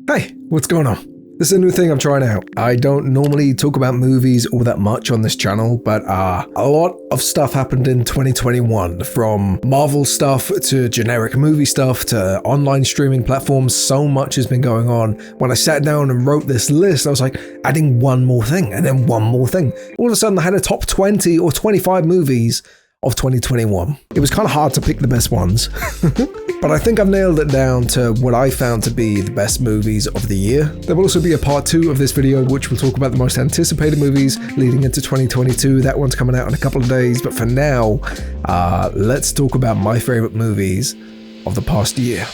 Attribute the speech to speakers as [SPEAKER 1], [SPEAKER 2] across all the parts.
[SPEAKER 1] Hey, what's going on? This is a new thing I'm trying out. I don't normally talk about movies all that much on this channel, but a lot of stuff happened in 2021, from Marvel stuff to generic movie stuff to online streaming platforms. So much has been going on. When I sat down and wrote this list, I was like, adding one more thing and then one more thing. All of a sudden I had a top 20 or 25 movies of 2021. It was kind of hard to pick the best ones, but I think I've nailed it down to what I found to be the best movies of the year. There will also be a part 2 of this video, which will talk about the most anticipated movies leading into 2022. That one's coming out in a couple of days, but for now, let's talk about my favorite movies of the past year.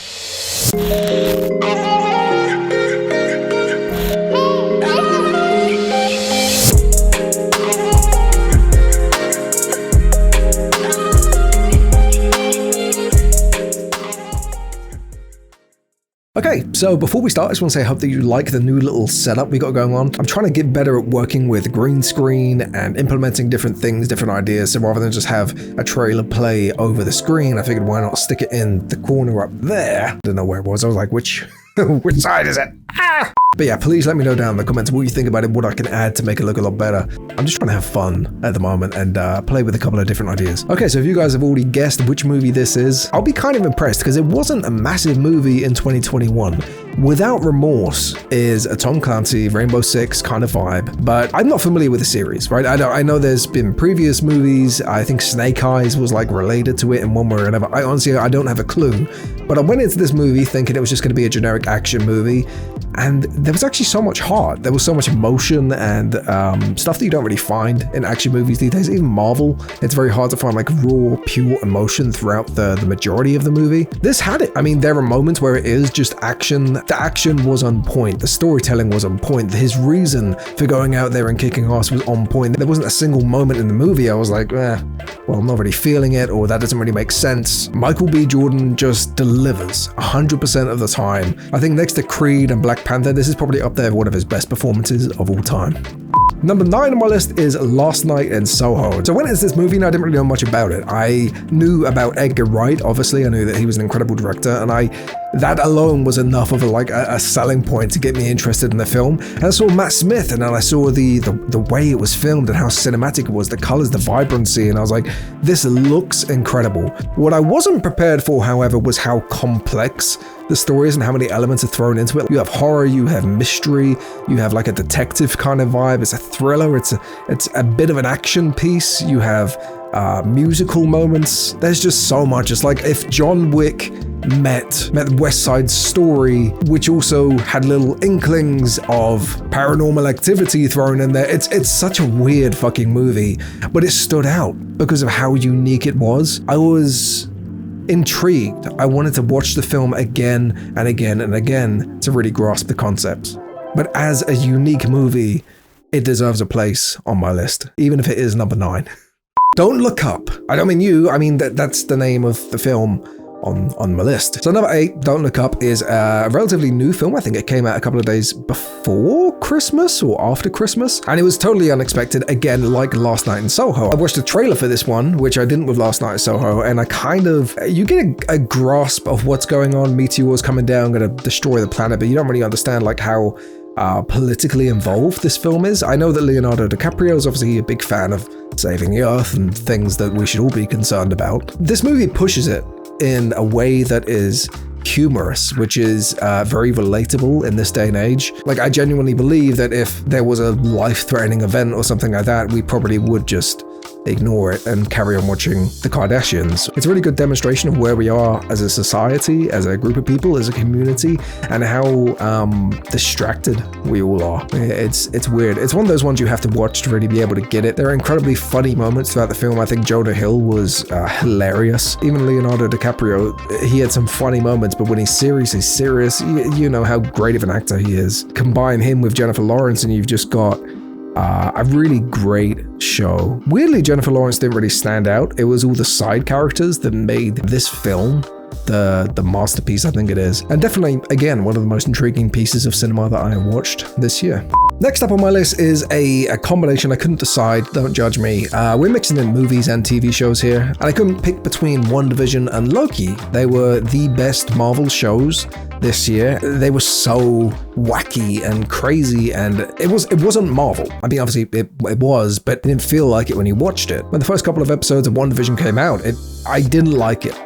[SPEAKER 1] Okay, so before we start, I just want to say I hope that you like the new little setup we got going on. I'm trying to get better at working with green screen and implementing different things, different ideas. So rather than just have a trailer play over the screen, I figured why not stick it in the corner up there. I don't know where it was. I was like, which side is it? Ah! But yeah, please let me know down in the comments what you think about it, what I can add to make it look a lot better. I'm just trying to have fun at the moment and play with a couple of different ideas. Okay, so if you guys have already guessed which movie this is, I'll be kind of impressed because it wasn't a massive movie in 2021. Without Remorse is a Tom Clancy Rainbow Six kind of vibe, but I'm not familiar with the series, right? I know there's been previous movies. I think Snake Eyes was like related to it in one way or another. I honestly don't have a clue, but I went into this movie thinking it was just going to be a generic action movie, and there was actually so much heart. There was so much emotion and stuff that you don't really find in action movies these days. Even Marvel, it's very hard to find like raw, pure emotion throughout the majority of the movie. This had it. I mean, there are moments where it is just action. The action was on point. The storytelling was on point. His reason for going out there and kicking ass was on point. There wasn't a single moment in the movie I was like, well, I'm not really feeling it, or that doesn't really make sense. Michael B. Jordan just delivers 100% of the time. I think next to Creed and Black Panther, this is probably up there with one of his best performances of all time. Number 9 on my list is Last Night in Soho. So when it's this movie, and I didn't really know much about it. I knew about Edgar Wright, obviously. I knew that he was an incredible director, and that alone was enough of a selling point to get me interested in the film. And I saw Matt Smith, and then I saw the way it was filmed and how cinematic it was, the colors, the vibrancy, and I was like, this looks incredible. What I wasn't prepared for, however, was how complex the story is and how many elements are thrown into it. You have horror, you have mystery, you have like a detective kind of vibe. It's a thriller, it's a bit of an action piece. You have musical moments. There's just so much. It's like if John Wick met West Side Story, which also had little inklings of paranormal activity thrown in there. It's such a weird fucking movie, but it stood out because of how unique it was. I was intrigued. I wanted to watch the film again and again and again to really grasp the concepts. But as a unique movie, it deserves a place on my list, even if it is number 9. Don't Look Up. I don't mean you, I mean that's the name of the film on my list. So number 8, Don't Look Up, is a relatively new film. I think it came out a couple of days before Christmas or after Christmas, and it was totally unexpected, again, like Last Night in Soho. I watched the trailer for this one, which I didn't with Last Night in Soho, and you get a grasp of what's going on. Meteors coming down, gonna destroy the planet, but you don't really understand like how politically involved this film is. I know that Leonardo DiCaprio is obviously a big fan of saving the earth and things that we should all be concerned about. This movie pushes it in a way that is humorous, which is very relatable in this day and age. Like, I genuinely believe that if there was a life-threatening event or something like that, we probably would just ignore it and carry on watching the Kardashians. It's a really good demonstration of where we are as a society, as a group of people, as a community, and how distracted we all are. It's weird. It's one of those ones you have to watch to really be able to get it. There are incredibly funny moments throughout the film. I think Jonah Hill was hilarious. Even Leonardo DiCaprio, he had some funny moments, but when he's serious, he's serious. You know how great of an actor he is. Combine him with Jennifer Lawrence and you've just got a really great show. Weirdly, Jennifer Lawrence didn't really stand out. It was all the side characters that made this film the masterpiece I think it is. And definitely, again, one of the most intriguing pieces of cinema that I have watched this year. Next up on my list is a combination. I couldn't decide, don't judge me. We're mixing in movies and TV shows here, and I couldn't pick between Wandavision and Loki. They were the best Marvel shows this year. They were so wacky and crazy, and it wasn't Marvel. I mean, obviously it was, but it didn't feel like it when you watched it. When the first couple of episodes of Wandavision came out, I didn't like it.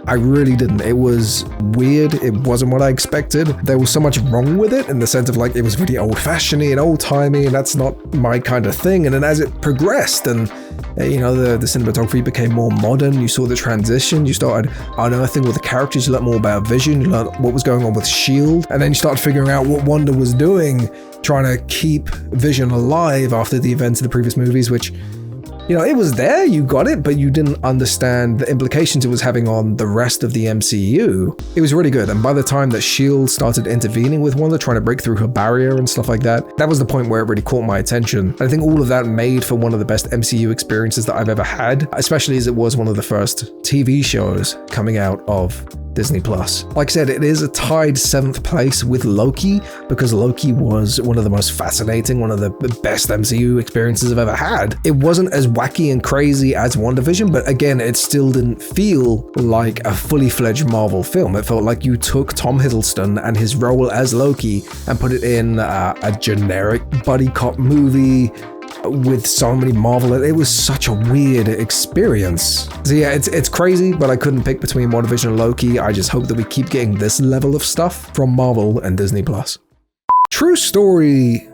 [SPEAKER 1] I really didn't. It was weird. It wasn't what I expected. There was so much wrong with it in the sense of like, it was really old-fashioned-y and old-timey, and that's not my kind of thing. And then as it progressed and, you know, the cinematography became more modern, you saw the transition, you started unearthing all the characters, you learned more about Vision, you learned what was going on with S.H.I.E.L.D., and then you started figuring out what Wanda was doing, trying to keep Vision alive after the events of the previous movies, which, you know, it was there, you got it, but you didn't understand the implications it was having on the rest of the MCU. It was really good, and by the time that S.H.I.E.L.D. started intervening with Wanda, trying to break through her barrier and stuff like that, that was the point where it really caught my attention. I think all of that made for one of the best MCU experiences that I've ever had, especially as it was one of the first TV shows coming out of Disney+. Like I said, it is a tied 7th place with Loki, because Loki was one of the most fascinating, one of the best MCU experiences I've ever had. It wasn't as wacky and crazy as WandaVision, but again, it still didn't feel like a fully fledged Marvel film. It felt like you took Tom Hiddleston and his role as Loki and put it in a generic buddy cop movie with so many Marvel. It was such a weird experience. So yeah, it's crazy, but I couldn't pick between WandaVision and Loki. I just hope that we keep getting this level of stuff from Marvel and Disney+. True Story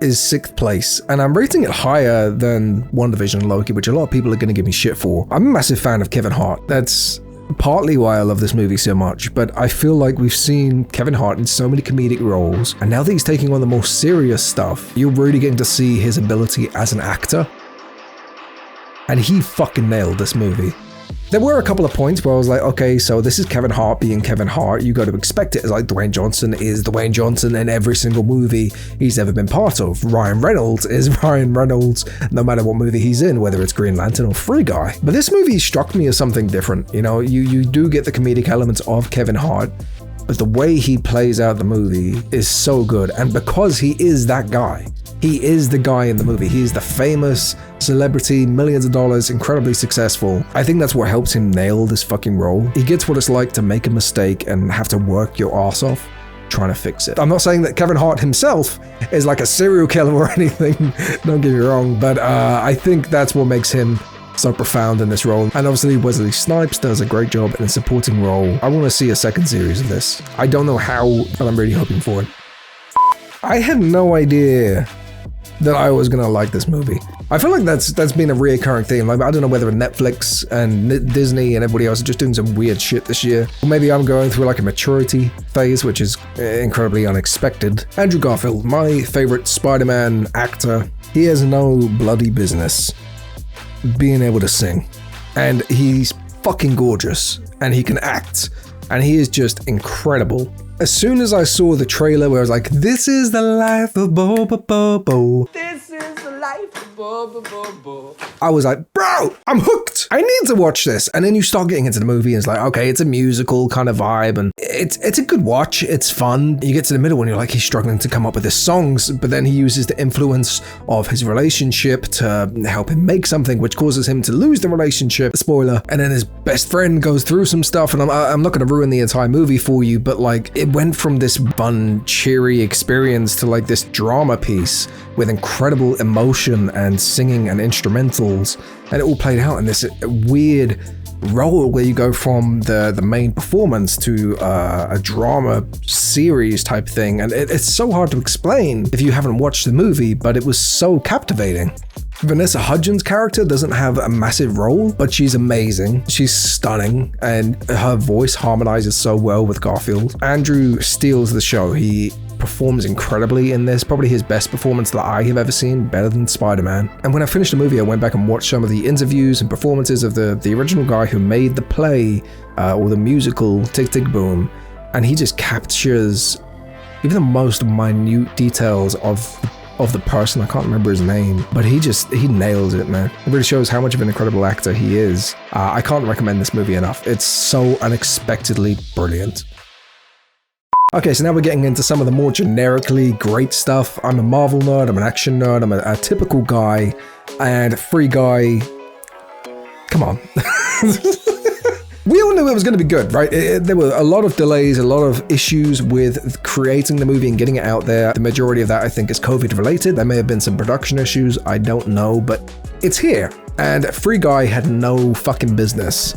[SPEAKER 1] is 6th place, and I'm rating it higher than WandaVision and Loki, which a lot of people are going to give me shit for. I'm a massive fan of Kevin Hart. That's partly why I love this movie so much, but I feel like we've seen Kevin Hart in so many comedic roles, and now that he's taking on the more serious stuff, you're really getting to see his ability as an actor. And he fucking nailed this movie. There were a couple of points where I was like, okay, so this is Kevin Hart being Kevin Hart. You got to expect it as like Dwayne Johnson is Dwayne Johnson in every single movie he's ever been part of. Ryan Reynolds is Ryan Reynolds no matter what movie he's in, whether it's Green Lantern or Free Guy. But this movie struck me as something different. You know, you do get the comedic elements of Kevin Hart, but the way he plays out the movie is so good. And because he is that guy, he is the guy in the movie. He's the famous celebrity, millions of dollars, incredibly successful. I think that's what helps him nail this fucking role. He gets what it's like to make a mistake and have to work your ass off trying to fix it. I'm not saying that Kevin Hart himself is like a serial killer or anything, don't get me wrong, but I think that's what makes him so profound in this role. And obviously Wesley Snipes does a great job in a supporting role. I want to see a second series of this. I don't know how, but I'm really hoping for it. I had no idea that I was gonna like this movie. I feel like that's been a reoccurring theme. Like, I don't know whether Netflix and Disney and everybody else are just doing some weird shit this year, or maybe I'm going through like a maturity phase, which is incredibly unexpected. Andrew Garfield, my favorite Spider-Man actor, he has no bloody business being able to sing, and he's fucking gorgeous, and he can act, and he is just incredible. As soon as I saw the trailer where I was like, this is the life of Bo. This is the life of Bo. I was like, bro, I'm hooked. I need to watch this. And then you start getting into the movie and it's like, okay, it's a musical kind of vibe and it's a good watch. It's fun. You get to the middle and you're like, he's struggling to come up with his songs, but then he uses the influence of his relationship to help him make something, which causes him to lose the relationship. Spoiler. And then his best friend goes through some stuff, and I'm not going to ruin the entire movie for you, but like, it went from this fun, cheery experience to like this drama piece with incredible emotion and singing and instrumentals, and it all played out in this weird role where you go from the main performance to a drama series type thing, and it's so hard to explain if you haven't watched the movie, but it was so captivating. Vanessa Hudgens' character doesn't have a massive role, but she's amazing. She's stunning, and her voice harmonizes so well with Garfield. Andrew steals the show. He performs incredibly in this, probably his best performance that I have ever seen, better than Spider-Man. And when I finished the movie, I went back and watched some of the interviews and performances of the original guy who made the play or the musical Tick, Tick, Boom, and he just captures even the most minute details of the person. I can't remember his name, but he nails it, man. It really shows how much of an incredible actor he is. I can't recommend this movie enough. It's so unexpectedly brilliant. Okay, so now we're getting into some of the more generically great stuff. I'm a Marvel nerd, I'm an action nerd, I'm a typical guy, and Free Guy, come on. We all knew it was going to be good, right? There were a lot of delays, a lot of issues with creating the movie and getting it out there. The majority of that, I think, is COVID related. There may have been some production issues. I don't know, but it's here. And Free Guy had no fucking business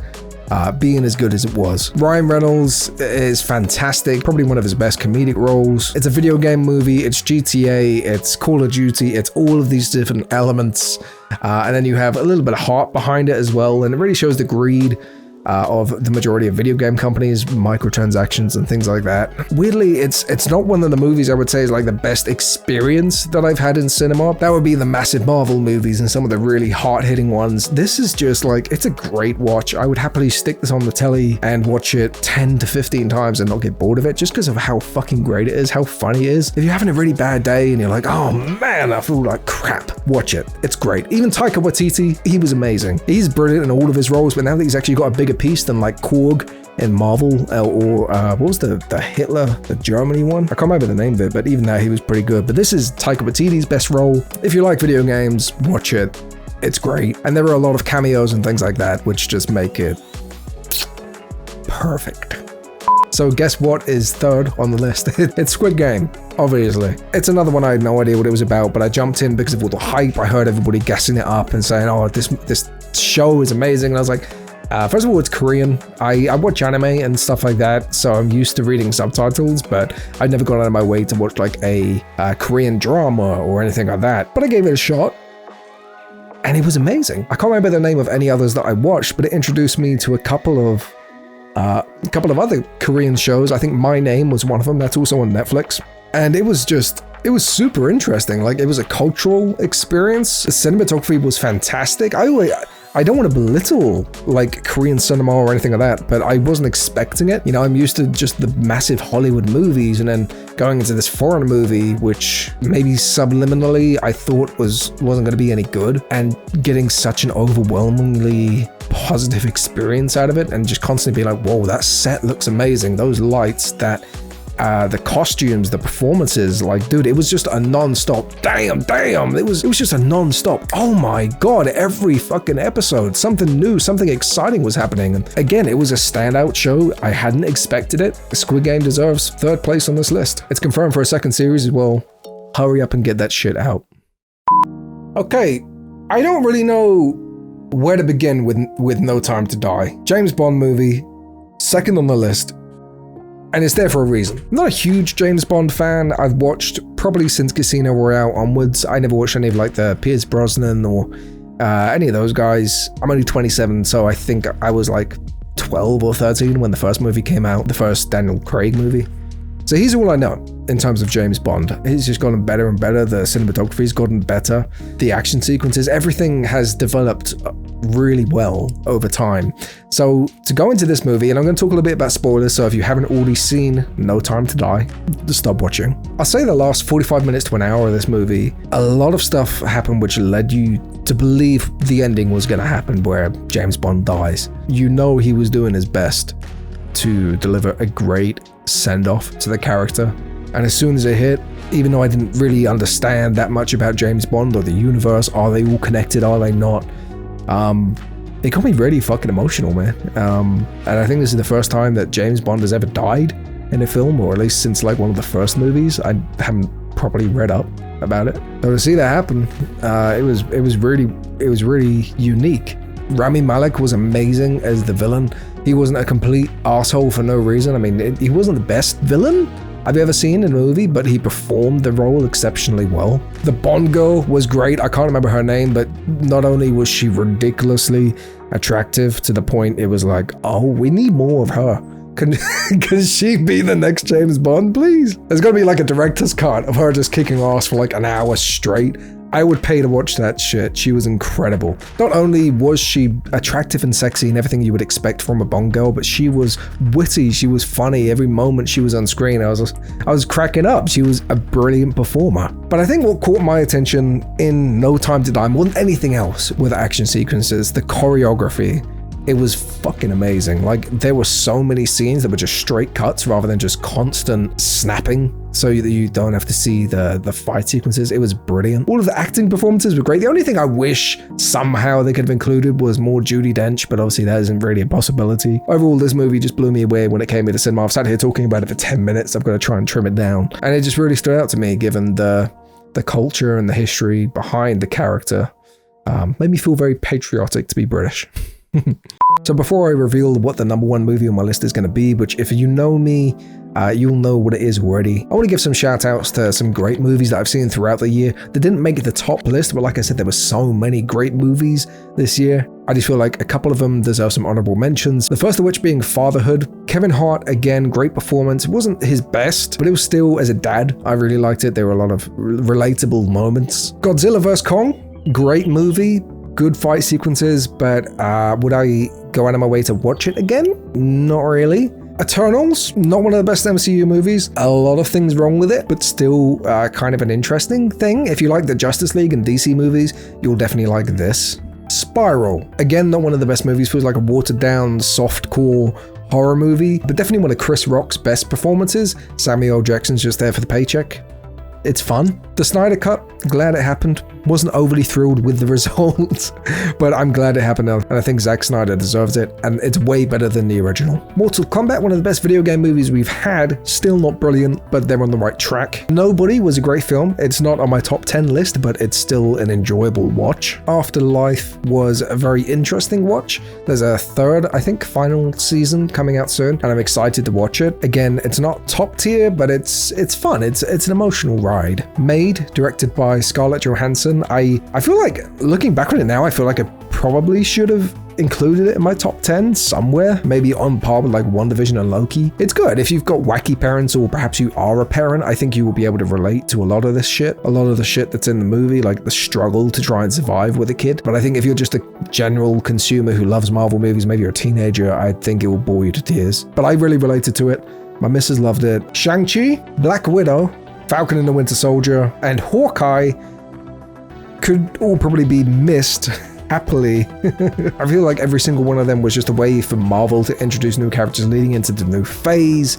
[SPEAKER 1] being as good as it was. Ryan Reynolds is fantastic, probably one of his best comedic roles. It's a video game movie, it's GTA, it's Call of Duty, it's all of these different elements. And then you have a little bit of heart behind it as well, and it really shows the greed of the majority of video game companies, microtransactions and things like that. Weirdly, it's not one of the movies I would say is like the best experience that I've had in cinema. That would be the massive Marvel movies and some of the really hard-hitting ones. This is just like, it's a great watch. I would happily stick this on the telly and watch it 10 to 15 times and not get bored of it, just because of how fucking great it is, how funny it is. If you're having a really bad day and you're like, oh man, I feel like crap, watch it. It's great. Even Taika Waititi, he was amazing. He's brilliant in all of his roles, but now that he's actually got a bigger piece than like Korg in Marvel, or what was the Hitler, the Germany one? I can't remember the name of it, but even that, he was pretty good. But this is Taika Waititi's best role. If you like video games, watch it. It's great. And there are a lot of cameos and things like that, which just make it perfect. So guess what is third on the list? It's Squid Game, obviously. It's another one I had no idea what it was about, but I jumped in because of all the hype. I heard everybody gassing it up and saying, oh, this show is amazing. And I was like, first of all, it's Korean. I watch anime and stuff like that, so I'm used to reading subtitles, but I'd never gone out of my way to watch like a Korean drama or anything like that. But I gave it a shot, and it was amazing. I can't remember the name of any others that I watched, but it introduced me to a couple of other Korean shows. I think My Name was one of them. That's also on Netflix. And it was super interesting. Like, it was a cultural experience. The cinematography was fantastic. I don't want to belittle like Korean cinema or anything like that, but I wasn't expecting it. You know, I'm used to just the massive Hollywood movies, and then going into this foreign movie, which maybe subliminally I thought wasn't going to be any good, and getting such an overwhelmingly positive experience out of it, and just constantly being like, whoa, that set looks amazing. Those lights, the costumes, the performances, like, dude, it was just a non-stop damn. It was just a non-stop, oh my god, every fucking episode, something new, something exciting was happening. And again, it was a standout show. I hadn't expected it. Squid Game deserves third place on this list. It's confirmed for a second series as well. Hurry up and get that shit out. Okay, I don't really know where to begin with No Time to Die. James Bond movie, second on the list. And it's there for a reason. I'm not a huge James Bond fan. I've watched probably since Casino Royale onwards. I never watched any of like the Pierce Brosnan or any of those guys. I'm only 27, so I think I was like 12 or 13 when the first movie came out, the first Daniel Craig movie. So he's all I know in terms of James Bond. He's just gotten better and better. The cinematography's gotten better. The action sequences, everything has developed really well over time. So to go into this movie, and I'm going to talk a little bit about spoilers, so if you haven't already seen No Time to Die, just stop watching. I'll say the last 45 minutes to an hour of this movie, a lot of stuff happened which led you to believe the ending was going to happen where James Bond dies. You know he was doing his best to deliver a great send-off to the character. And as soon as it hit, even though I didn't really understand that much about James Bond or the universe, are they all connected, are they not? It got me really fucking emotional, man. And I think this is the first time that James Bond has ever died in a film, or at least since like one of the first movies. I haven't properly read up about it. So to see that happen, it was really unique. Rami Malek was amazing as the villain. He wasn't a complete asshole for no reason. I mean, he wasn't the best villain I've ever seen in a movie, but he performed the role exceptionally well. The Bond girl was great. I can't remember her name, but not only was she ridiculously attractive to the point it was like, oh, we need more of her. Can she be the next James Bond, please? There's got to be like a director's cut of her just kicking ass for like an hour straight. I would pay to watch that shit. She was incredible. Not only was she attractive and sexy and everything you would expect from a Bond girl, but she was witty. She was funny. Every moment she was on screen, I was cracking up. She was a brilliant performer. But I think what caught my attention in No Time to Die more than anything else were the action sequences, the choreography. It was fucking amazing. Like, there were so many scenes that were just straight cuts rather than just constant snapping so that you don't have to see the fight sequences. It was brilliant. All of the acting performances were great. The only thing I wish somehow they could have included was more Judi Dench, but obviously that isn't really a possibility. Overall, this movie just blew me away when it came to the cinema. I've sat here talking about it for 10 minutes. I've got to try and trim it down. And it just really stood out to me, given the culture and the history behind the character. Made me feel very patriotic to be British. So before I reveal what the number one movie on my list is going to be, which if you know me, you'll know what it is already. I want to give some shout outs to some great movies that I've seen throughout the year that didn't make the top list, but like I said, there were so many great movies this year. I just feel like a couple of them deserve some honorable mentions. The first of which being Fatherhood. Kevin Hart, again, great performance. It wasn't his best, but it was still, as a dad, I really liked it. There were a lot of relatable moments. Godzilla vs. Kong, great movie. Good fight sequences, but would I go out of my way to watch it again? Not really. Eternals, not one of the best MCU movies. A lot of things wrong with it, but still kind of an interesting thing. If you like the Justice League and DC movies, you'll definitely like this. Spiral, again, not one of the best movies. Feels like a watered down, soft-core horror movie, but definitely one of Chris Rock's best performances. Samuel L. Jackson's just there for the paycheck. It's fun. The Snyder Cut, glad it happened. Wasn't overly thrilled with the results, but I'm glad it happened, and I think Zack Snyder deserves it, and it's way better than the original. Mortal Kombat, one of the best video game movies we've had, still not brilliant, but they're on the right track. Nobody was a great film. It's not on my top 10 list, but it's still an enjoyable watch. Afterlife was a very interesting watch. There's a third, I think, final season coming out soon, and I'm excited to watch it. Again, it's not top tier, but it's fun. It's an emotional ride. Made, directed by Scarlett Johansson. I feel like, looking back on it now, I feel like I probably should have included it in my top 10 somewhere, maybe on par with like WandaVision and Loki. It's good. If you've got wacky parents, or perhaps you are a parent, I think you will be able to relate to a lot of this shit. A lot of the shit that's in the movie, like the struggle to try and survive with a kid. But I think if you're just a general consumer who loves Marvel movies, maybe you're a teenager, I think it will bore you to tears. But I really related to it. My missus loved it. Shang-Chi, Black Widow, Falcon and the Winter Soldier, and Hawkeye could all probably be missed happily. I feel like every single one of them was just a way for Marvel to introduce new characters leading into the new phase.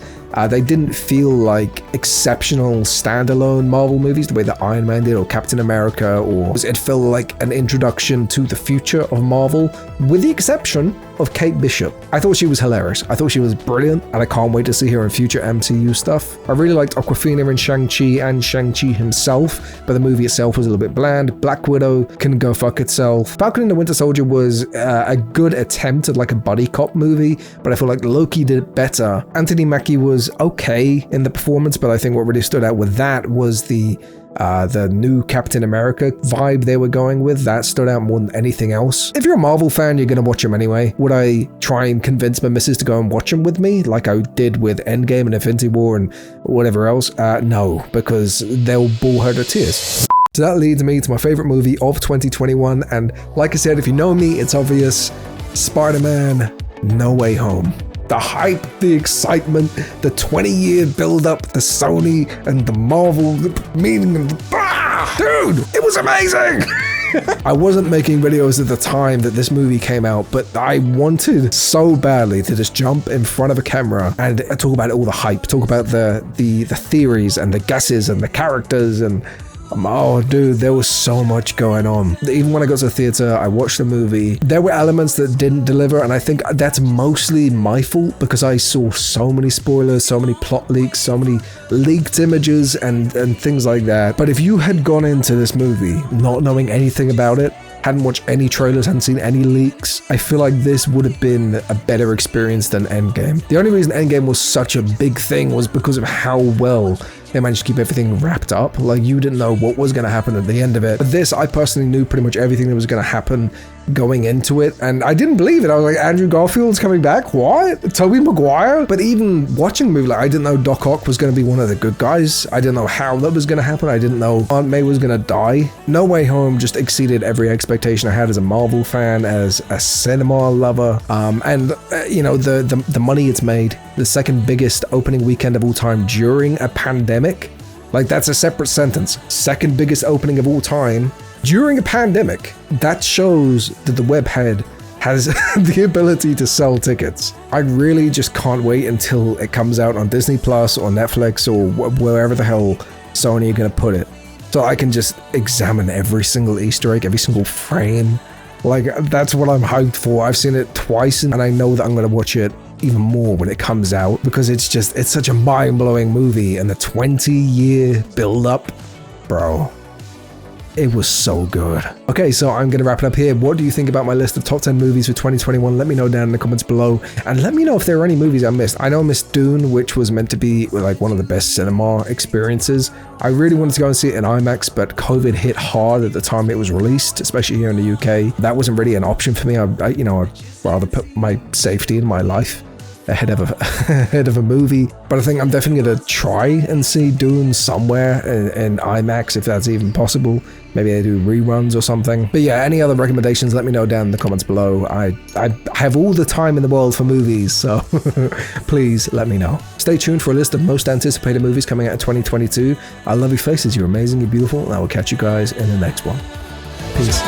[SPEAKER 1] They didn't feel like exceptional standalone Marvel movies the way that Iron Man did, or Captain America, or it felt like an introduction to the future of Marvel, with the exception of Kate Bishop. I thought she was hilarious. I thought she was brilliant, and I can't wait to see her in future MCU stuff. I really liked Awkwafina in Shang-Chi and Shang-Chi himself, but the movie itself was a little bit bland. Black Widow can go fuck itself. Falcon and the Winter Soldier was a good attempt at like a buddy cop movie, but I feel like Loki did it better. Anthony Mackie was okay in the performance, but I think what really stood out with that was the new Captain America vibe they were going with. That stood out more than anything else. If you're a Marvel fan, you're gonna watch them anyway. Would I try and convince my missus to go and watch them with me, like I did with Endgame and Infinity War and whatever else? No, because they'll bore her to tears. So that leads me to my favorite movie of 2021, and like I said, if you know me, it's obvious. Spider-Man No Way Home. The hype, the excitement, the 20-year build-up, the Sony and the Marvel meeting, and dude, it was amazing! I wasn't making videos at the time that this movie came out, but I wanted so badly to just jump in front of a camera and talk about all the hype, talk about the theories and the guesses and the characters, and oh dude, there was so much going on. Even when I got to the theater, I watched the movie. There were elements that didn't deliver, and I think that's mostly my fault because I saw so many spoilers, so many plot leaks, so many leaked images and things like that. But if you had gone into this movie not knowing anything about it, hadn't watched any trailers, hadn't seen any leaks, I feel like this would have been a better experience than Endgame. The only reason Endgame was such a big thing was because of how well they managed to keep everything wrapped up. Like, you didn't know what was going to happen at the end of it. But this, I personally knew pretty much everything that was going to happen going into it, and I didn't believe it. I was like, Andrew Garfield's coming back? What? Tobey Maguire? But even watching the movie, like, I didn't know Doc Ock was going to be one of the good guys. I didn't know how that was going to happen. I didn't know Aunt May was going to die. No Way Home just exceeded every expectation I had as a Marvel fan, as a cinema lover, you know, the money it's made. The second biggest opening weekend of all time during a pandemic. Like, that's a separate sentence. Second biggest opening of all time during a pandemic. That shows that the web had has the ability to sell tickets. I really just can't wait until it comes out on Disney Plus or Netflix or wherever the hell Sony are going to put it. So I can just examine every single Easter egg, every single frame. Like, that's what I'm hyped for. I've seen it twice and I know that I'm going to watch it even more when it comes out because it's such a mind-blowing movie, and the 20-year build-up, bro. It was so good. Okay, so I'm going to wrap it up here. What do you think about my list of top 10 movies for 2021? Let me know down in the comments below. And let me know if there are any movies I missed. I know I missed Dune, which was meant to be like one of the best cinema experiences. I really wanted to go and see it in IMAX, but COVID hit hard at the time it was released, especially here in the UK. That wasn't really an option for me. I'd rather put my safety in my life ahead of a movie. But I think I'm definitely going to try and see Dune somewhere in IMAX if that's even possible. Maybe they do reruns or something. But yeah, any other recommendations, let me know down in the comments below. I have all the time in the world for movies, so please let me know. Stay tuned for a list of most anticipated movies coming out in 2022. I love your faces, you're amazing, you're beautiful, and I will catch you guys in the next one. Peace.